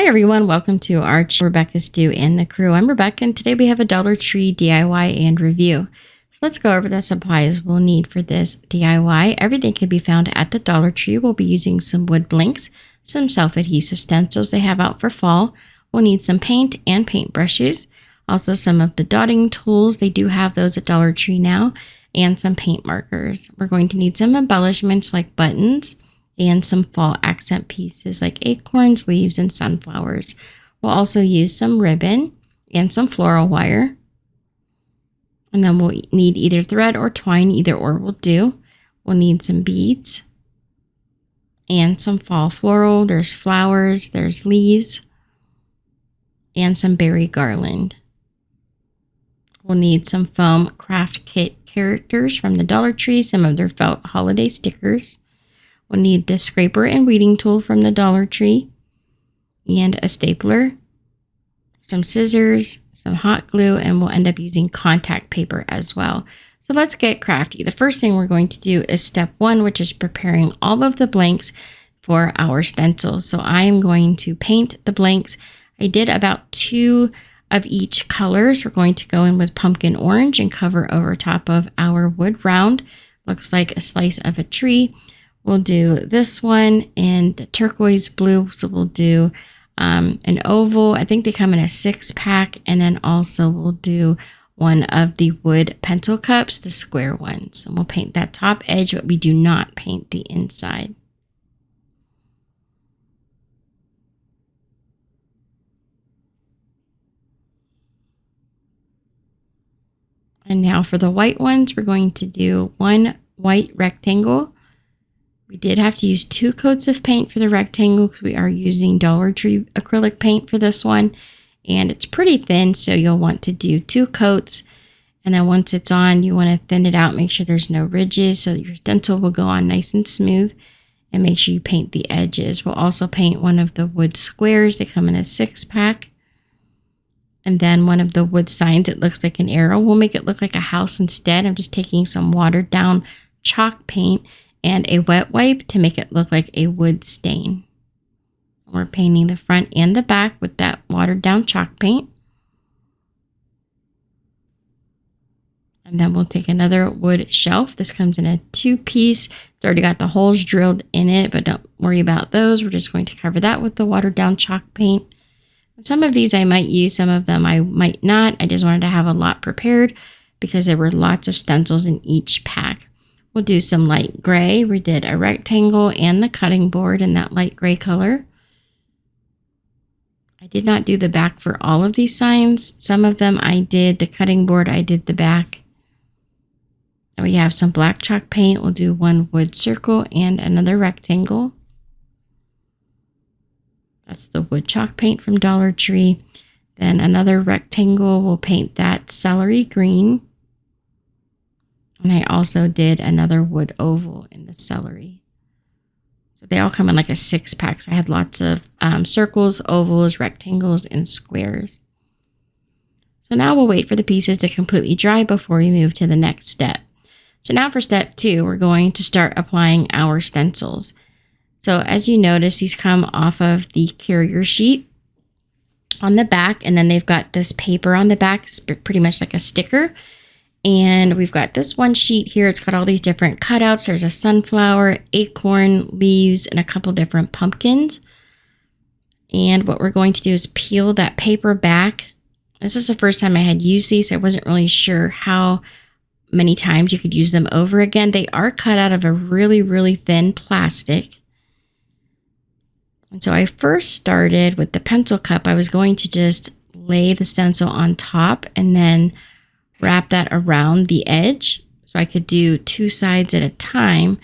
Hi everyone, welcome to our Rebecca Stu and the crew. I'm Rebecca and today we have a Dollar Tree DIY and review. So let's go over the supplies we'll need for this DIY. Everything can be found at the Dollar Tree. We'll be using some wood blanks, some self-adhesive stencils they have out for fall. We'll need some paint and paint brushes, also some of the dotting tools. They do have those at Dollar Tree now, and some paint markers. We're going to need some embellishments like buttons, and some fall accent pieces like acorns, leaves, and sunflowers. We'll also use some ribbon and some floral wire. And then we'll need either thread or twine, either or will do. We'll need some beads and some fall floral. There's flowers, there's leaves, and some berry garland. We'll need some foam craft kit characters from the Dollar Tree, some of their felt holiday stickers. We'll need the scraper and weeding tool from the Dollar Tree, and a stapler, some scissors, some hot glue, and we'll end up using contact paper as well. So let's get crafty. The first thing we're going to do is step 1, which is preparing all of the blanks for our stencil. So I am going to paint the blanks. I did about 2 of each color. So we're going to go in with pumpkin orange and cover over top of our wood round. Looks like a slice of a tree. We'll do this one in the turquoise blue. So we'll do an oval. I think they come in a 6-pack. And then also we'll do one of the wood pencil cups, the square ones. And we'll paint that top edge, but we do not paint the inside. And now for the white ones, we're going to do one white rectangle. We did have to use 2 coats of paint for the rectangle because we are using Dollar Tree acrylic paint for this one. And it's pretty thin, so you'll want to do 2 coats. And then once it's on, you want to thin it out, make sure there's no ridges so that your stencil will go on nice and smooth. And make sure you paint the edges. We'll also paint one of the wood squares. They come in a 6-pack. And then one of the wood signs, it looks like an arrow. We'll make it look like a house instead. I'm just taking some watered down chalk paint and a wet wipe to make it look like a wood stain. We're painting the front and the back with that watered down chalk paint. And then we'll take another wood shelf. This comes in a 2-piece. It's already got the holes drilled in it, but don't worry about those. We're just going to cover that with the watered down chalk paint. Some of these I might use, some of them I might not. I just wanted to have a lot prepared because there were lots of stencils in each pack. We'll do some light gray. We did a rectangle and the cutting board in that light gray color. I did not do the back for all of these signs. Some of them I did. The cutting board, I did the back. And we have some black chalk paint. We'll do one wood circle and another rectangle. That's the wood chalk paint from Dollar Tree. Then another rectangle, we'll paint that celery green. And I also did another wood oval in the celery. So they all come in like a 6-pack. So I had lots of circles, ovals, rectangles, and squares. So now we'll wait for the pieces to completely dry before we move to the next step. So now for step 2, we're going to start applying our stencils. So as you notice, these come off of the carrier sheet on the back, and then they've got this paper on the back. It's pretty much like a sticker. And we've got this one sheet here. It's got all these different cutouts. There's a sunflower, acorn, leaves, and a couple different pumpkins. And what we're going to do is peel that paper back. This is the first time I had used these. I wasn't really sure how many times you could use them over again. They are cut out of a really, really thin plastic. And so I first started with the pencil cup. I was going to just lay the stencil on top and then wrap that around the edge so I could do 2 sides at a time.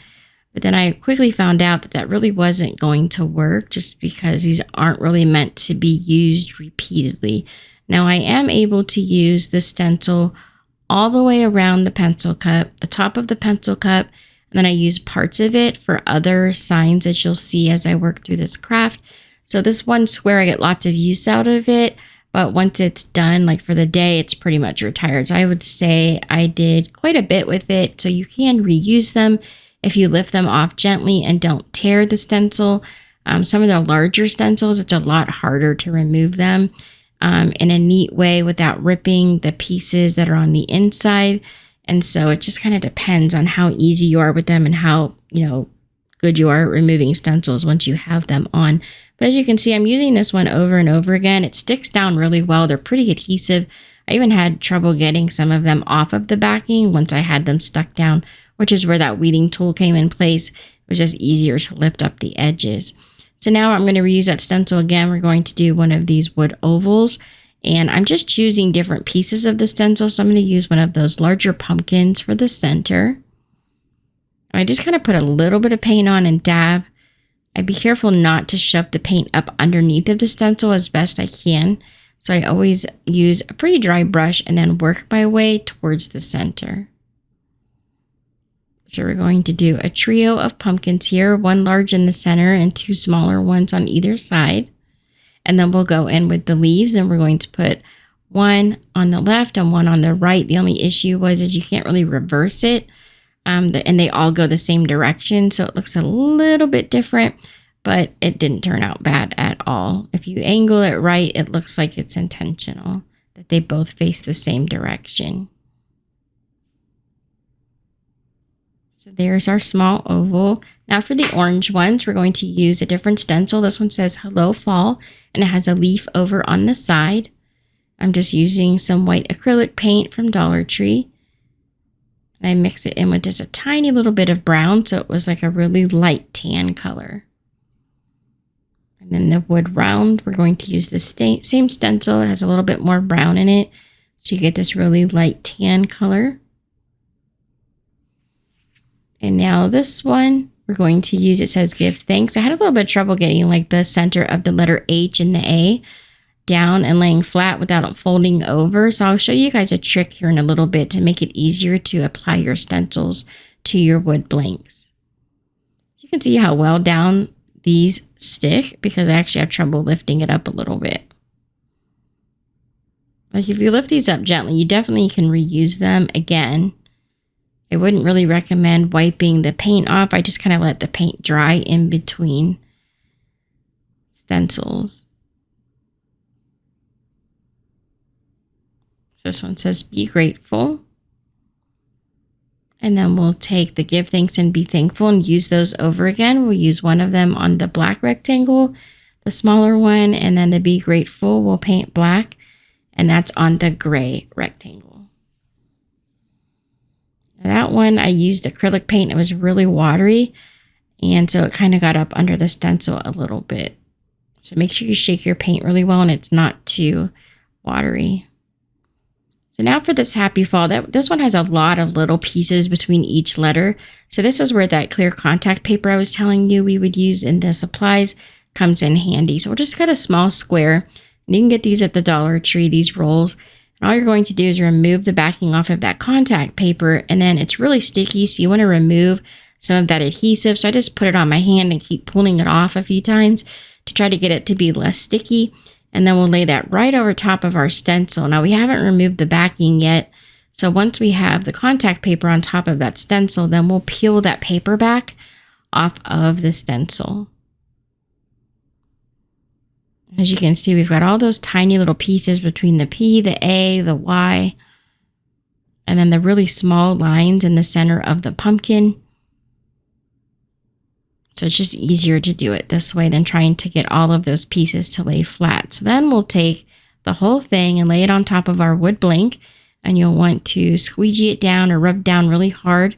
But then I quickly found out that that really wasn't going to work just because these aren't really meant to be used repeatedly. Now I am able to use the stencil all the way around the pencil cup, the top of the pencil cup, and then I use parts of it for other signs that you'll see as I work through this craft. So this one square, I get lots of use out of it. But once it's done, like for the day, it's pretty much retired. So I would say I did quite a bit with it. So you can reuse them if you lift them off gently and don't tear the stencil. Some of the larger stencils, it's a lot harder to remove them in a neat way without ripping the pieces that are on the inside. And so it just kind of depends on how easy you are with them and how, good you are at removing stencils once you have them on. But as you can see, I'm using this one over and over again. It sticks down really well. They're pretty adhesive. I even had trouble getting some of them off of the backing once I had them stuck down, which is where that weeding tool came in place. It was just easier to lift up the edges. So now I'm going to reuse that stencil again. We're going to do one of these wood ovals. And I'm just choosing different pieces of the stencil. So I'm going to use one of those larger pumpkins for the center. I just kind of put a little bit of paint on and dab. I'd be careful not to shove the paint up underneath of the stencil as best I can. So I always use a pretty dry brush and then work my way towards the center. So we're going to do a trio of pumpkins here, one large in the center and two smaller ones on either side. And then we'll go in with the leaves and we're going to put one on the left and one on the right. The only issue is you can't really reverse it. And they all go the same direction. So it looks a little bit different, but it didn't turn out bad at all. If you angle it right, it looks like it's intentional, that they both face the same direction. So there's our small oval. Now for the orange ones, we're going to use a different stencil. This one says Hello Fall, and it has a leaf over on the side. I'm just using some white acrylic paint from Dollar Tree. And I mix it in with just a tiny little bit of brown, so it was like a really light tan color. And then the wood round, we're going to use the same stencil. It has a little bit more brown in it, so you get this really light tan color. And now this one, we're going to use, it says Give Thanks. I had a little bit of trouble getting like the center of the letter H and the A down and laying flat without it folding over. So I'll show you guys a trick here in a little bit to make it easier to apply your stencils to your wood blanks. You can see how well down these stick because I actually have trouble lifting it up a little bit. Like if you lift these up gently, you definitely can reuse them again. I wouldn't really recommend wiping the paint off. I just kind of let the paint dry in between stencils. This one says Be Grateful. And then we'll take the Give Thanks and Be Thankful and use those over again. We'll use one of them on the black rectangle, the smaller one, and then the Be Grateful we'll paint black, and that's on the gray rectangle. That one I used acrylic paint. It was really watery, and so it kind of got up under the stencil a little bit. So make sure you shake your paint really well and it's not too watery. So now for this Happy Fall, this one has a lot of little pieces between each letter. So this is where that clear contact paper I was telling you we would use in the supplies comes in handy. So we'll just cut a small square. And you can get these at the Dollar Tree, these rolls. And all you're going to do is remove the backing off of that contact paper. And then it's really sticky, so you want to remove some of that adhesive. So I just put it on my hand and keep pulling it off a few times to try to get it to be less sticky. And then we'll lay that right over top of our stencil. Now we haven't removed the backing yet. So once we have the contact paper on top of that stencil, then we'll peel that paper back off of the stencil. As you can see, we've got all those tiny little pieces between the P, the A, the Y, and then the really small lines in the center of the pumpkin. So it's just easier to do it this way than trying to get all of those pieces to lay flat. So then we'll take the whole thing and lay it on top of our wood blank, and you'll want to squeegee it down or rub down really hard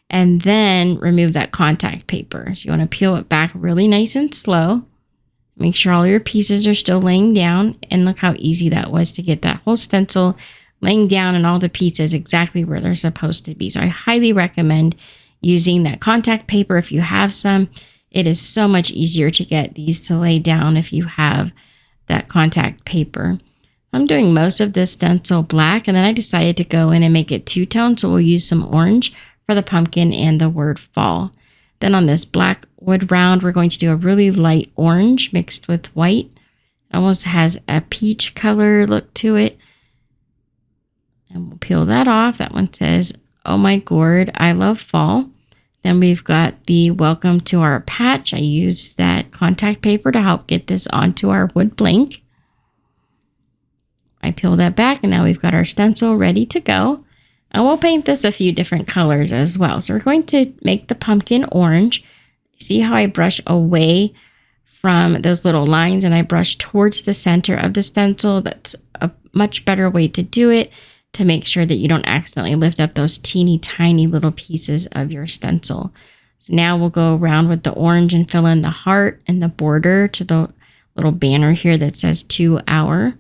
and then remove that contact paper. So you want to peel it back really nice and slow. Make sure all your pieces are still laying down, and look how easy that was to get that whole stencil laying down and all the pieces exactly where they're supposed to be. So I highly recommend using that contact paper if you have some. It is so much easier to get these to lay down if you have that contact paper. I'm doing most of this stencil black, and then I decided to go in and make it two-tone, so we'll use some orange for the pumpkin and the word fall. Then on this black wood round, we're going to do a really light orange mixed with white. It almost has a peach color look to it. And we'll peel that off. That one says, Oh My Gourd, I Love Fall. Then we've got the welcome to our patch. I used that contact paper to help get this onto our wood blank. I peel that back and now we've got our stencil ready to go. And we'll paint this a few different colors as well. So we're going to make the pumpkin orange. See how I brush away from those little lines and I brush towards the center of the stencil? That's a much better way to do it, to make sure that you don't accidentally lift up those teeny tiny little pieces of your stencil. So now we'll go around with the orange and fill in the heart and the border to the little banner here that says "to our."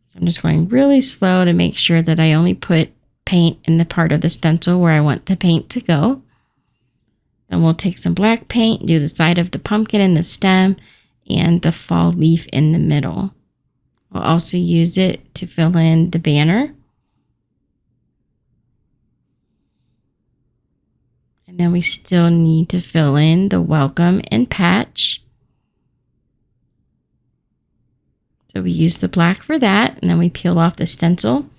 So I'm just going really slow to make sure that I only put paint in the part of the stencil where I want the paint to go. Then we'll take some black paint, do the side of the pumpkin and the stem and the fall leaf in the middle. We'll also use it to fill in the banner. And then we still need to fill in the welcome and patch. So we use the black for that, and then we peel off the stencil.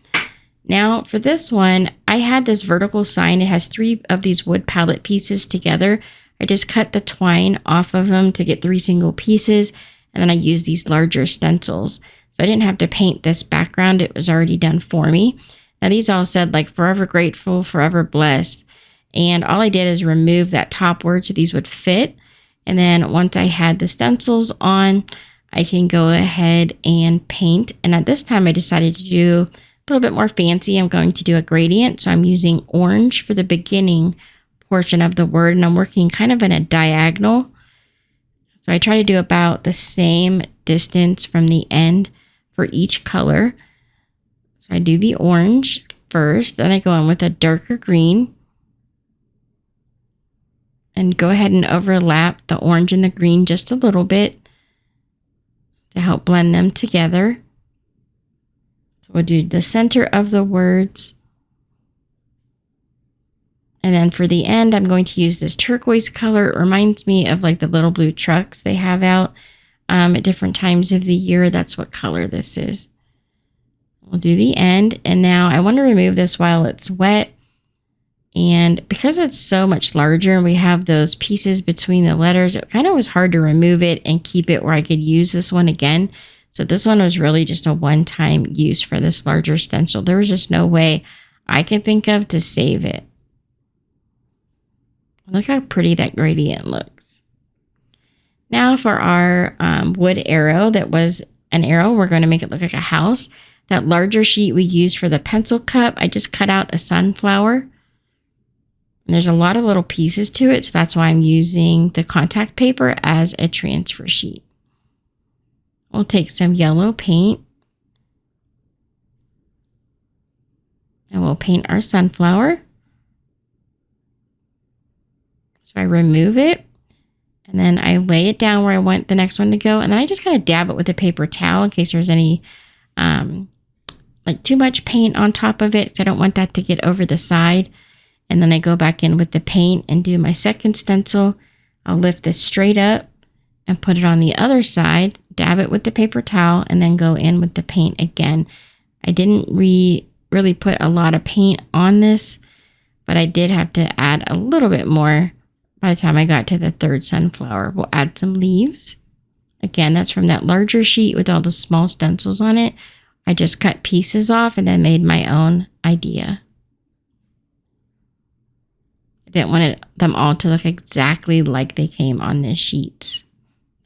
Now for this one, I had this vertical sign. It has 3 of these wood palette pieces together. I just cut the twine off of them to get 3 single pieces, and then I used these larger stencils. So I didn't have to paint this background. It was already done for me. Now these all said like forever grateful, forever blessed. And all I did is remove that top word so these would fit. And then once I had the stencils on, I can go ahead and paint. And at this time I decided to do a little bit more fancy. I'm going to do a gradient. So I'm using orange for the beginning portion of the word. And I'm working kind of in a diagonal. So I try to do about the same distance from the end for each color. So I do the orange first, then I go in with a darker green and go ahead and overlap the orange and the green just a little bit to help blend them together. So we'll do the center of the words. And then for the end, I'm going to use this turquoise color. It reminds me of like the little blue trucks they have out at different times of the year. That's what color this is. We'll do the end. And now I want to remove this while it's wet. And because it's so much larger and we have those pieces between the letters, it kind of was hard to remove it and keep it where I could use this one again. So this one was really just a one-time use for this larger stencil. There was just no way I could think of to save it. Look how pretty that gradient looks. Now for our wood arrow, that was an arrow, we're going to make it look like a house. That larger sheet we used for the pencil cup, I just cut out a sunflower. And there's a lot of little pieces to it, so that's why I'm using the contact paper as a transfer sheet. We'll take some yellow paint and we'll paint our sunflower. So I remove it and then I lay it down where I want the next one to go. And then I just kind of dab it with a paper towel in case there's any like too much paint on top of it. So I don't want that to get over the side. And then I go back in with the paint and do my second stencil. I'll lift this straight up and put it on the other side, dab it with the paper towel, and then go in with the paint again. I didn't really put a lot of paint on this, but I did have to add a little bit more by the time I got to the third sunflower. We'll add some leaves. Again, that's from that larger sheet with all the small stencils on it. I just cut pieces off and then made my own idea. I didn't want them all to look exactly like they came on this sheet.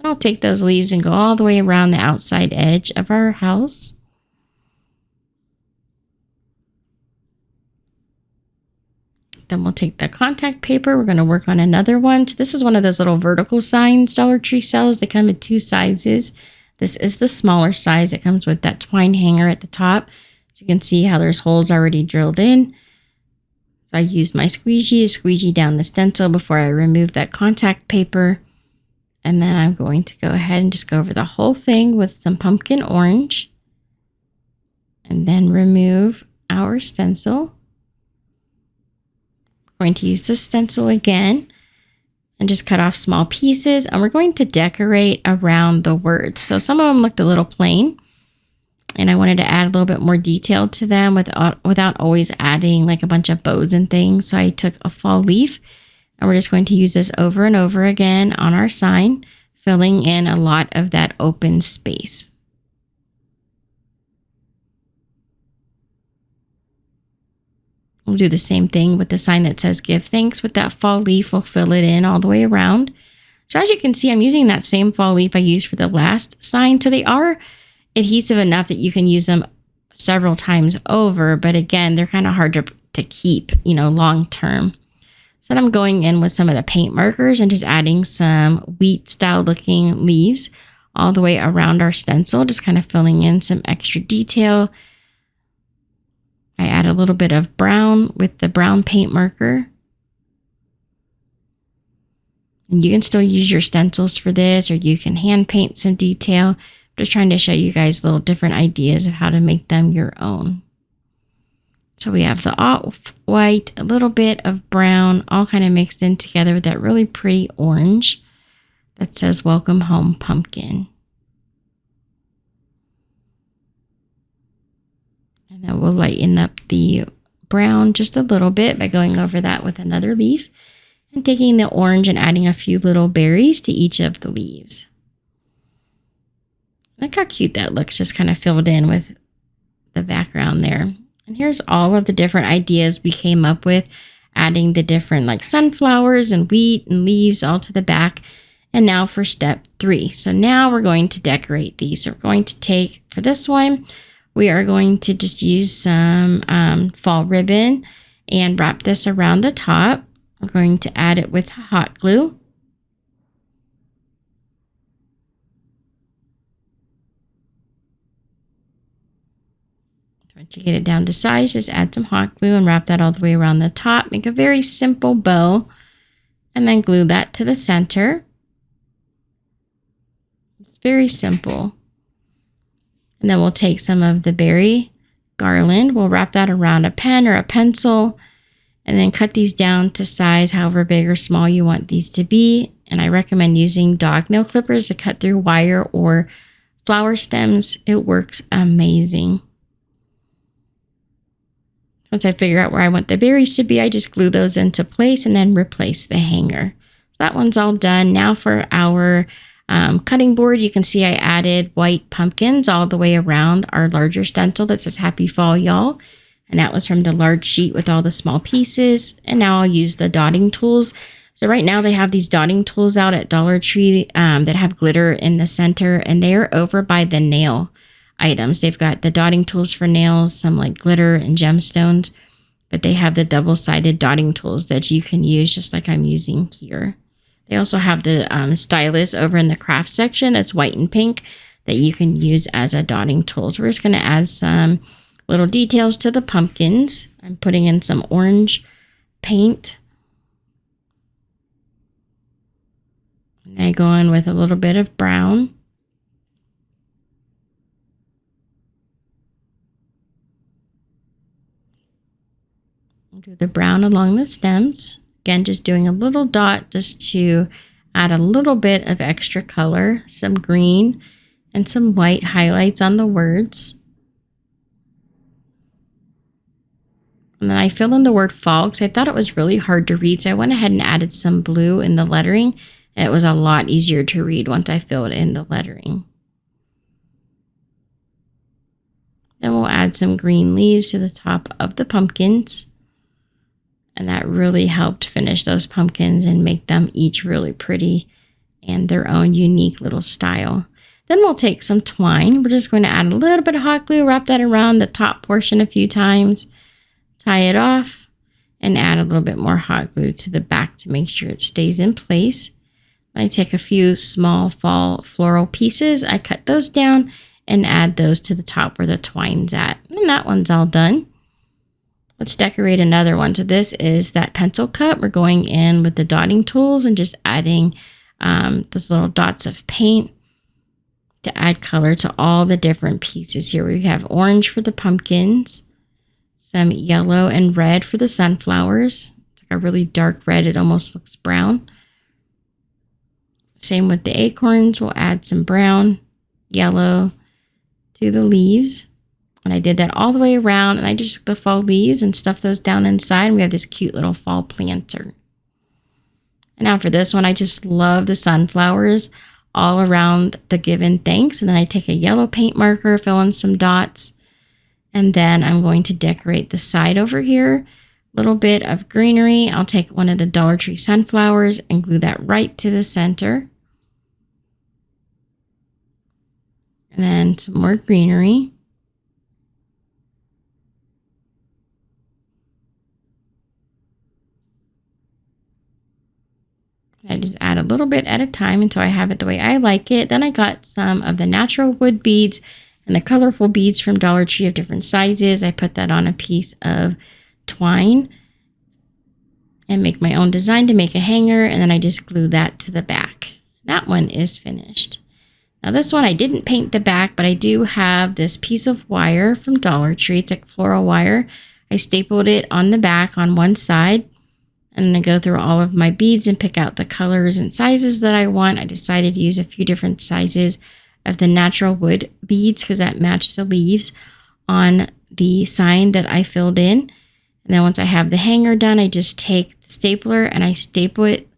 I'll take those leaves and go all the way around the outside edge of our house. Then we'll take the contact paper. We're going to work on another one. So this is one of those little vertical signs Dollar Tree sells. They come in 2 sizes. This is the smaller size. It comes with that twine hanger at the top. So you can see how there's holes already drilled in. So I used my squeegee to squeegee down the stencil before I remove that contact paper. And then I'm going to go ahead and just go over the whole thing with some pumpkin orange. And then remove our stencil. We're going to use the stencil again and just cut off small pieces. And we're going to decorate around the words. So some of them looked a little plain. And I wanted to add a little bit more detail to them without always adding like a bunch of bows and things. So I took a fall leaf And we're just going to use this over and over again on our sign, filling in a lot of that open space. We'll do the same thing with the sign that says give thanks. With that fall leaf, we'll fill it in all the way around. So as you can see, I'm using that same fall leaf I used for the last sign. So they are adhesive enough that you can use them several times over. But again, they're kind of hard to keep, long term. So I'm going in with some of the paint markers and just adding some wheat style looking leaves all the way around our stencil, just kind of filling in some extra detail. I add a little bit of brown with the brown paint marker. And you can still use your stencils for this, or you can hand paint some detail. I'm just trying to show you guys little different ideas of how to make them your own. So we have the off-white, a little bit of brown, all kind of mixed in together with that really pretty orange that says Welcome Home Pumpkin. And then we'll lighten up the brown just a little bit by going over that with another leaf and taking the orange and adding a few little berries to each of the leaves. Look how cute that looks, just kind of filled in with the background there. And here's all of the different ideas we came up with, adding the different like sunflowers and wheat and leaves all to the back. And now for step 3. So now we're going to decorate these. So we're going to take, for this one, we are going to just use some fall ribbon and wrap this around the top. We're going to add it with hot glue. Once you get it down to size, just add some hot glue and wrap that all the way around the top. Make a very simple bow and then glue that to the center. It's very simple. And then we'll take some of the berry garland. We'll wrap that around a pen or a pencil and then cut these down to size however big or small you want these to be. And I recommend using dog nail clippers to cut through wire or flower stems. It works amazing. Once I figure out where I want the berries to be, I just glue those into place and then replace the hanger. That one's all done. Now for our cutting board, you can see I added white pumpkins all the way around our larger stencil that says Happy Fall, Y'all. And that was from the large sheet with all the small pieces. And now I'll use the dotting tools. So right now they have these dotting tools out at Dollar Tree that have glitter in the center, and they are over by the nail items. They've got the dotting tools for nails, some like glitter and gemstones, but they have the double-sided dotting tools that you can use just like I'm using here. They also have the stylus over in the craft section that's white and pink that you can use as a dotting tool. So we're just going to add some little details to the pumpkins. I'm putting in some orange paint. And I go in with a little bit of brown. I'll do the brown along the stems. Again, just doing a little dot just to add a little bit of extra color, some green and some white highlights on the words. And then I filled in the word fall because I thought it was really hard to read. So I went ahead and added some blue in the lettering. And it was a lot easier to read once I filled in the lettering. Then we'll add some green leaves to the top of the pumpkins. And that really helped finish those pumpkins and make them each really pretty and their own unique little style. Then we'll take some twine. We're just going to add a little bit of hot glue, wrap that around the top portion a few times, tie it off, and add a little bit more hot glue to the back to make sure it stays in place. I take a few small fall floral pieces. I cut those down and add those to the top where the twine's at. And that one's all done. Let's decorate another one. So this is that pencil cut. We're going in with the dotting tools and just adding those little dots of paint to add color to all the different pieces here. We have orange for the pumpkins, some yellow and red for the sunflowers. It's like a really dark red. It almost looks brown. Same with the acorns. We'll add some brown, yellow to the leaves. And I did that all the way around, and I just took the fall leaves and stuffed those down inside, and we have this cute little fall planter. And now for this one, I just love the sunflowers all around the given things. And then I take a yellow paint marker, fill in some dots, and then I'm going to decorate the side over here. Little bit of greenery. I'll take one of the Dollar Tree sunflowers and glue that right to the center. And then some more greenery. I just add a little bit at a time until I have it the way I like it. Then I got some of the natural wood beads and the colorful beads from Dollar Tree of different sizes. I put that on a piece of twine and make my own design to make a hanger. And then I just glue that to the back. That one is finished. Now this one, I didn't paint the back, but I do have this piece of wire from Dollar Tree. It's like floral wire. I stapled it on the back on one side. And then I go through all of my beads and pick out the colors and sizes that I want. I decided to use a few different sizes of the natural wood beads because that matched the leaves on the sign that I filled in. And then once I have the hanger done, I just take the stapler and I staple it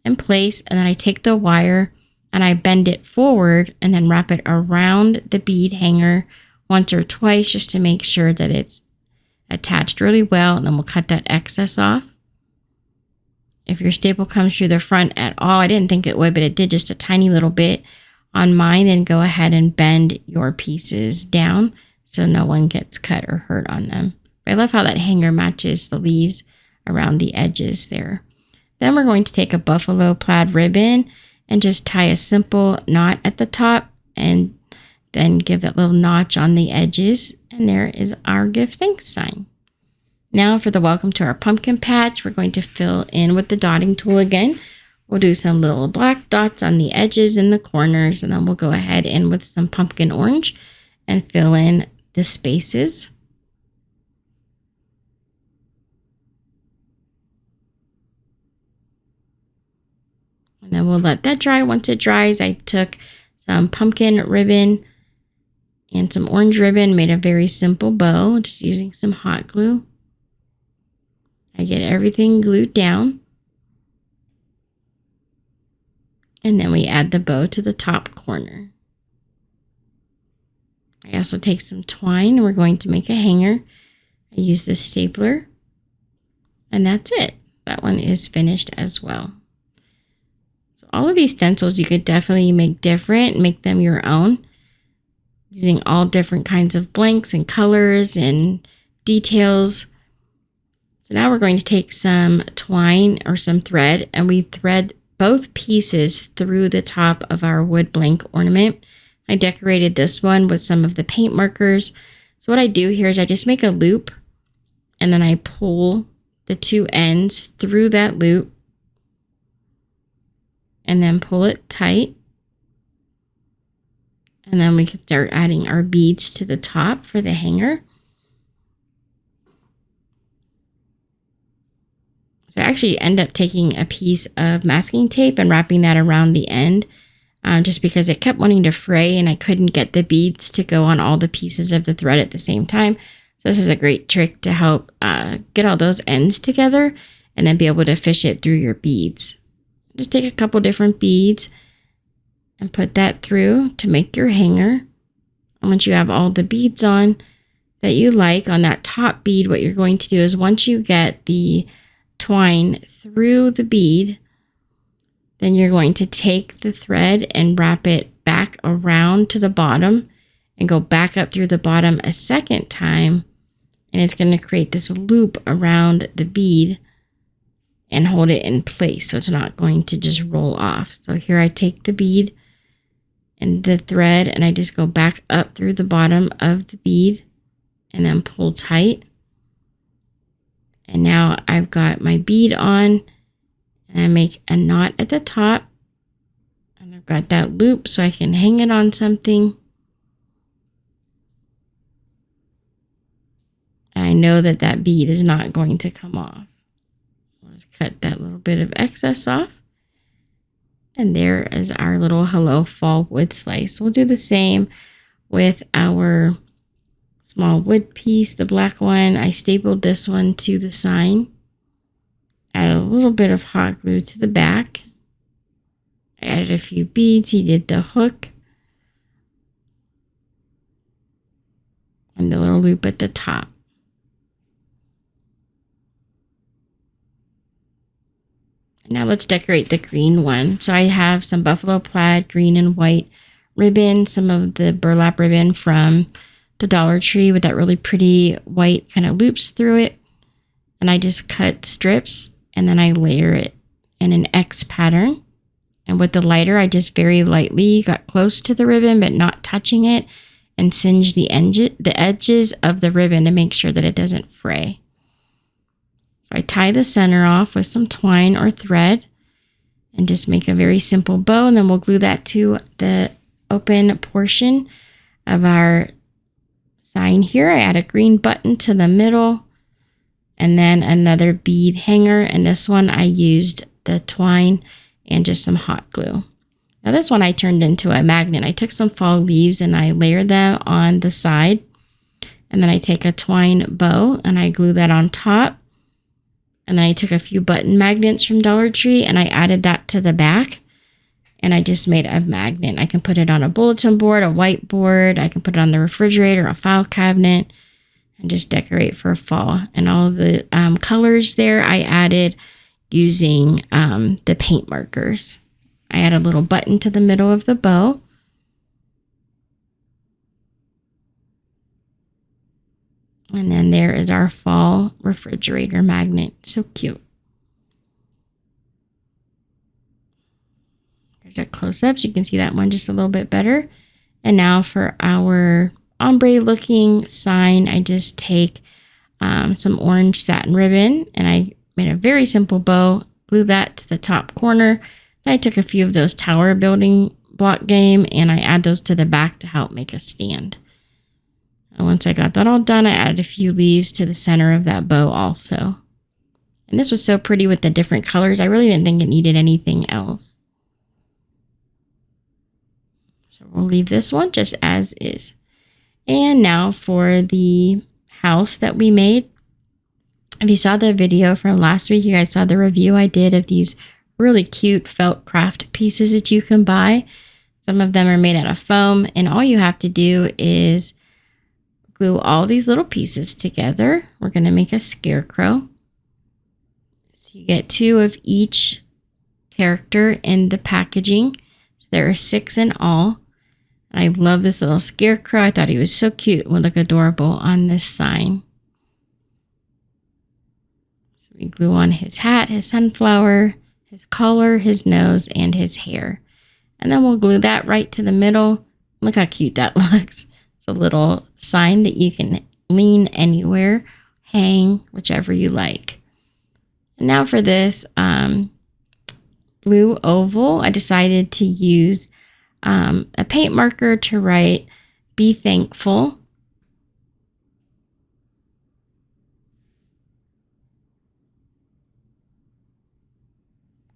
in place. And then I take the wire and I bend it forward and then wrap it around the bead hanger once or twice just to make sure that it's attached really well. And then we'll cut that excess off. If your staple comes through the front at all, I didn't think it would, but it did just a tiny little bit on mine, then go ahead and bend your pieces down so no one gets cut or hurt on them. I love how that hanger matches the leaves around the edges there. Then we're going to take a buffalo plaid ribbon and just tie a simple knot at the top and then give that little notch on the edges. And there is our give thanks sign. Now for the welcome to our pumpkin patch, we're going to fill in with the dotting tool again. We'll do some little black dots on the edges and the corners, and then we'll go ahead in with some pumpkin orange and fill in the spaces. And then we'll let that dry. Once it dries, I took some pumpkin ribbon and some orange ribbon, made a very simple bow, just using some hot glue. I get everything glued down. And then we add the bow to the top corner. I also take some twine and we're going to make a hanger. I use this stapler. And that's it. That one is finished as well. So all of these stencils you could definitely make different, make them your own. Using all different kinds of blanks and colors and details. So now we're going to take some twine or some thread and we thread both pieces through the top of our wood blank ornament. I decorated this one with some of the paint markers. So what I do here is I just make a loop and then I pull the two ends through that loop and then pull it tight. And then we can start adding our beads to the top for the hanger. So I actually end up taking a piece of masking tape and wrapping that around the end just because it kept wanting to fray and I couldn't get the beads to go on all the pieces of the thread at the same time. So this is a great trick to help get all those ends together and then be able to fish it through your beads. Just take a couple different beads and put that through to make your hanger. And once you have all the beads on that you like on that top bead, what you're going to do is once you get the twine through the bead, then you're going to take the thread and wrap it back around to the bottom and go back up through the bottom a second time. And it's going to create this loop around the bead and hold it in place so it's not going to just roll off. So here I take the bead and the thread and I just go back up through the bottom of the bead and then pull tight. And now I've got my bead on and I make a knot at the top and I've got that loop so I can hang it on something. And I know that that bead is not going to come off. I'll just cut that little bit of excess off. And there is our little Hello Fall wood slice. We'll do the same with our small wood piece, the black one. I stapled this one to the sign. Add a little bit of hot glue to the back. I added a few beads. He did the hook and the little loop at the top. Now let's decorate the green one. So I have some buffalo plaid, green and white ribbon, some of the burlap ribbon from the Dollar Tree with that really pretty white kind of loops through it. And I just cut strips and then I layer it in an X pattern. And with the lighter, I just very lightly got close to the ribbon, but not touching it, and singe the edges of the ribbon to make sure that it doesn't fray. So I tie the center off with some twine or thread and just make a very simple bow, and then we'll glue that to the open portion of our sign here. I add a green button to the middle and then another bead hanger, and this one I used the twine and just some hot glue. Now this one I turned into a magnet. I took some fall leaves and I layered them on the side, and then I take a twine bow and I glue that on top. And then I took a few button magnets from Dollar Tree and I added that to the back. And I just made a magnet. I can put it on a bulletin board, a whiteboard. I can put it on the refrigerator, a file cabinet, and just decorate for fall. And all the colors there I added using the paint markers. I add a little button to the middle of the bow. And then there is our fall refrigerator magnet. So cute. There's a close-up so you can see that one just a little bit better. And now for our ombre looking sign, I just take some orange satin ribbon and I made a very simple bow, glue that to the top corner. Then I took a few of those tower building block game and I add those to the back to help make a stand. And once I got that all done, I added a few leaves to the center of that bow also. And this was so pretty with the different colors. I really didn't think it needed anything else. So we'll leave this one just as is. And now for the house that we made. If you saw the video from last week, you guys saw the review I did of these really cute felt craft pieces that you can buy. Some of them are made out of foam, and all you have to do is glue all these little pieces together. We're going to make a scarecrow. So you get 2 of each character in the packaging. So there are 6 in all. I love this little scarecrow. I thought he was so cute. It would look adorable on this sign. So we glue on his hat, his sunflower, his collar, his nose, and his hair. And then we'll glue that right to the middle. Look how cute that looks. A little sign that you can lean anywhere, hang, whichever you like. And now for this blue oval, I decided to use a paint marker to write "Be Thankful."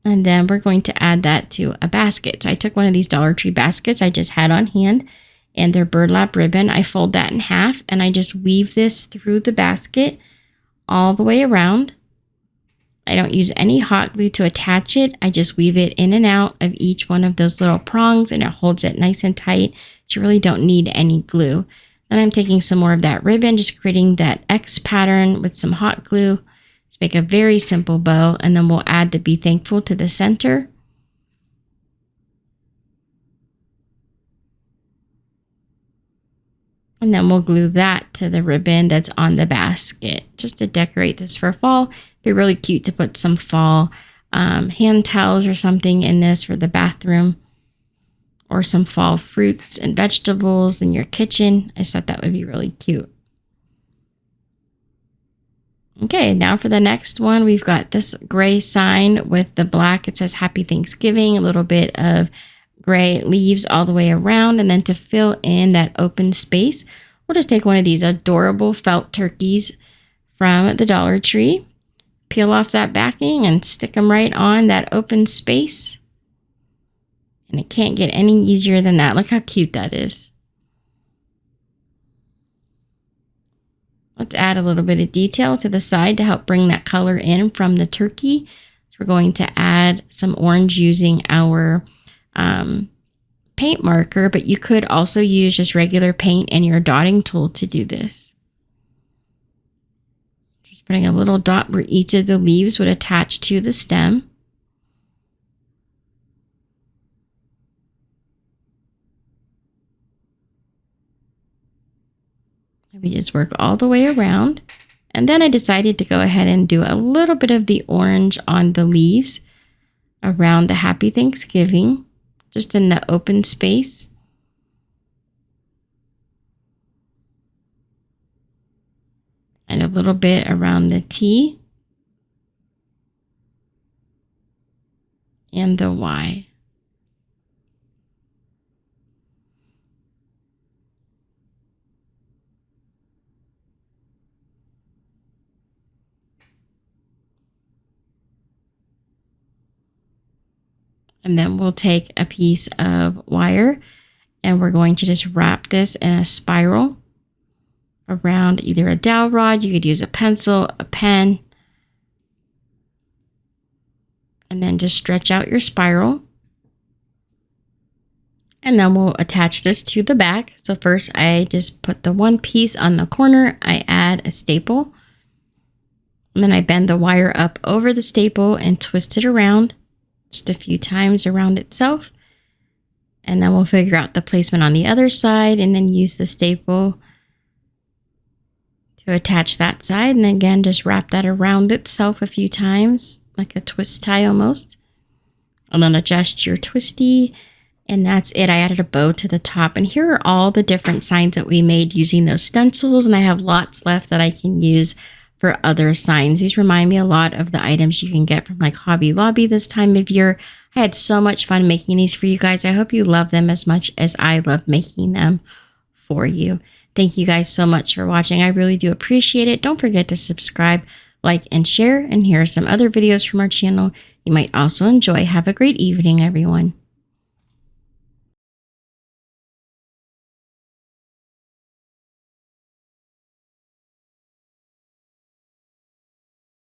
And then we're going to add that to a basket. So I took one of these Dollar Tree baskets I just had on hand, and their burlap ribbon. I fold that in half and I just weave this through the basket all the way around. I don't use any hot glue to attach it. I just weave it in and out of each one of those little prongs and it holds it nice and tight. So you really don't need any glue. Then I'm taking some more of that ribbon, just creating that X pattern with some hot glue to make a very simple bow. And then we'll add the "Be Thankful" to the center. And then we'll glue that to the ribbon that's on the basket just to decorate this for fall. It'd be really cute to put some fall hand towels or something in this for the bathroom, or some fall fruits and vegetables in your kitchen. I just thought that would be really cute. Okay, now for the next one, we've got this gray sign with the black. It says "Happy Thanksgiving," a little bit of gray leaves all the way around. And then to fill in that open space, we'll just take one of these adorable felt turkeys from the Dollar Tree, peel off that backing and stick them right on that open space. And it can't get any easier than that. Look how cute that is. Let's add a little bit of detail to the side to help bring that color in from the turkey. So we're going to add some orange using our paint marker, but you could also use just regular paint and your dotting tool to do this. Just putting a little dot where each of the leaves would attach to the stem. We just work all the way around. And then I decided to go ahead and do a little bit of the orange on the leaves around the Happy Thanksgiving, just in the open space. And a little bit around the T and the Y. And then we'll take a piece of wire and we're going to just wrap this in a spiral around either a dowel rod. You could use a pencil, a pen, and then just stretch out your spiral. And then we'll attach this to the back. So first I just put the one piece on the corner. I add a staple. And then I bend the wire up over the staple and twist it around just a few times around itself. And then we'll figure out the placement on the other side and then use the staple to attach that side. And again, just wrap that around itself a few times, like a twist tie almost. And then adjust your twisty. And that's it. I added a bow to the top. And here are all the different signs that we made using those stencils. And I have lots left that I can use for other signs. These remind me a lot of the items you can get from like Hobby Lobby this time of year. I had so much fun making these for you guys. I hope you love them as much as I love making them for you. Thank you guys so much for watching. I really do appreciate it. Don't forget to subscribe, like, and share. And here are some other videos from our channel you might also enjoy. Have a great evening, everyone.